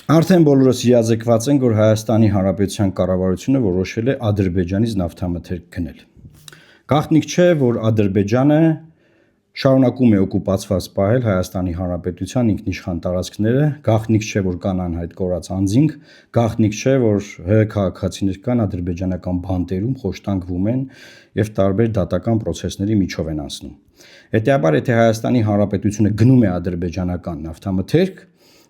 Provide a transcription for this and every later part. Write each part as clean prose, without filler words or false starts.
Արդեն բոլորս իրազեկված ենք, որ Հայաստանի Հանրապետության կառավարությունը որոշել է Ադրբեջանից նավթամթերք գնել։ Գաղտնիք չէ, որ Ադրբեջանը շարունակում է օկուպացված պահել Հայաստանի Հանրապետության ինքնիշխան տարածքները, գաղտնիք չէ, որ կան անհայտ կորած անձինք, գաղտնիք չէ, որ ՀՀ քաղաքացիներ կան ադրբեջանական բանտերում, խոշտանգվում են եւ տարբեր դատական process-ների միջով են անցնում։ Հետեւաբար, եթե Հայաստանի Հանրապետությունը գնում է ադրբեջանական նավթամթերք,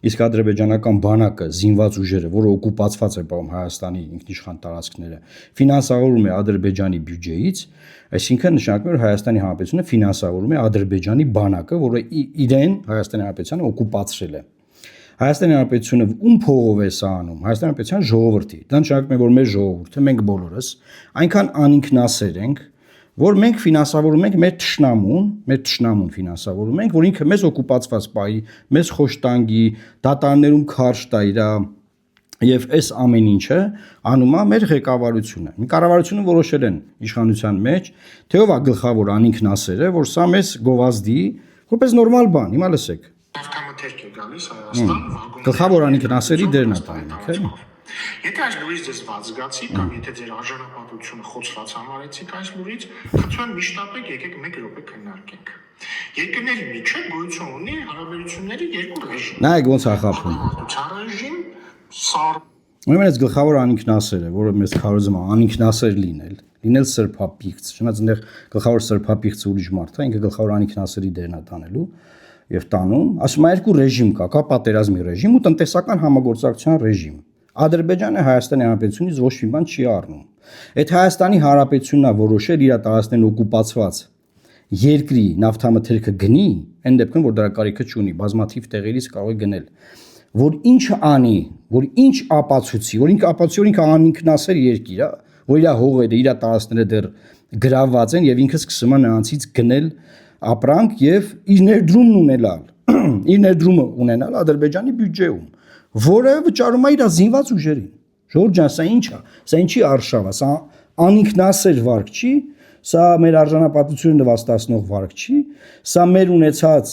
իսկ ադրբեջանական բանակը զինված ուժերը, որը օկուպացված է պահում Հայաստանի ինքնիշխան տարածքները, ֆինանսավորում է Ադրբեջանի բյուջեից, այսինքն նշանակում է, որ Հայաստանի Հանրապետությունը ֆինանսավորում է Ադրբեջանի բանակը, որը իրեն Հայաստանի Հանրապետությանը օկուպացրել է։ Հայաստանի Հանրապետությունը ում փողով է սա անում։ Հայաստանի Հանրապետության ժողովրդի։ Դա նշանակում է, որ մեր ժողովուրդը, մենք բոլորս այնքան անինքնասեր ենք, որ մենք ֆինանսավորում ենք մեր թշնամուն ֆինանսավորում ենք, որ ինքը մեզ օկուպացված պահի, մեզ խոշտանգի, դատարաններում քարշ տա իր եւ այս ամեն ինչը անում է մեր ղեկավարությունը։ Մի կառավարությունը որոշել են իշխանության մեջ, թե ով է գլխավոր անինքնասերը, որ սա մեզ գովազդի, որպես նորմալ բան, հիմա լսեք։ Նավթամթերք է գալիս Հայաստան, գլխավոր անինքնասերի դերն է տանում, չէ՞։ Եթե այս լուրից դες վազգացի կամ եթե ձեր արժանապատվությունը խոցված համարեցիք այս լուրից, խնդրում եմ միշտապեք եկեք 1 րոպե քննարկենք։ Երկրների միջև գոյություն ունի հարաբերությունների երկու ռեժիմ։ Նայեք ոնց է խափում։ Ռեժիմ, սար։ Ուրեմն այս գլխավոր անինքնասերը, որը մեզ քարոզում է անինքնասեր լինել սրբապիղծ, չնայած այնտեղ գլխավոր սրբապիղծը ուրիշ մարդ է, ինքը գլխավոր անինքնասերի դերն է տանելու եւ տանում, ասում է երկու ռեժիմ կա պատերազմի ռեժիմ ու տնտեսական համագործակցության ռեժիմ։ Ադրբեջանը Հայաստանի Հանրապետությունից ոչ մի բան չի առնում։ Այդ Հայաստանի Հանրապետությունն է որոշել իր տարածքներն օկուպացված երկրի նավթամթերքը գնի, այն դեպքում որ դրա կարիքը չունի, բազմաթիվ տեղերից կարող է գնել, որ ինչը անի, որ ինչ ապացուցի, որ ինքը ապացուցի, որ ինքը անինքնասեր երկիր է, որ իր հողերը, իր տարածքները դեռ գրավված են եւ ինքը սկսում է նրանցից գնել ապրանք եւ իր ներդրումն ունենալ Ադրբեջանի բյուջեում, որը վճարում է իր զինված ուժերին։ Ժողովուրդ ջան, սա ինչ է։ Սա ինչի արշավ է։ Սա անինքնասեր վարք չի, սա մեր արժանապատվությունը նվաստացնող վարք չի, սա մեր ունեցած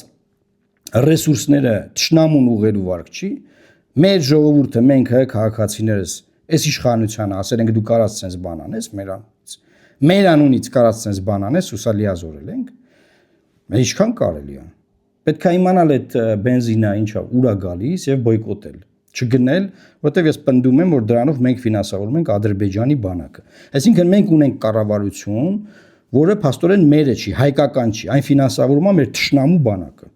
ռեսուրսները թշնամուն ուղղելու վարք չի։ Մեր ժողովուրդը, մենք քաղաքացիներս, այս իշխանությանը ասել ենք դու կարած sense բան անես, մեր անունից կարած sense բան անես, ու սա լիազորել ենք։ Մենք ինչքան կարելի է։ Պետք է իմանալ այդ բենզինը ինչա, ուր է գալիս եւ բոյկոտել, չգնել, որտեվ ես պնդում եմ, որ դրանով մենք ֆինանսավորում ենք Ադրբեջանի բանակը։ Այսինքն մենք ունենք կառավարություն, որը փաստորեն մերը չի, հայկական չի, այն ֆինանսավորում է մեր թշնամու բանակը։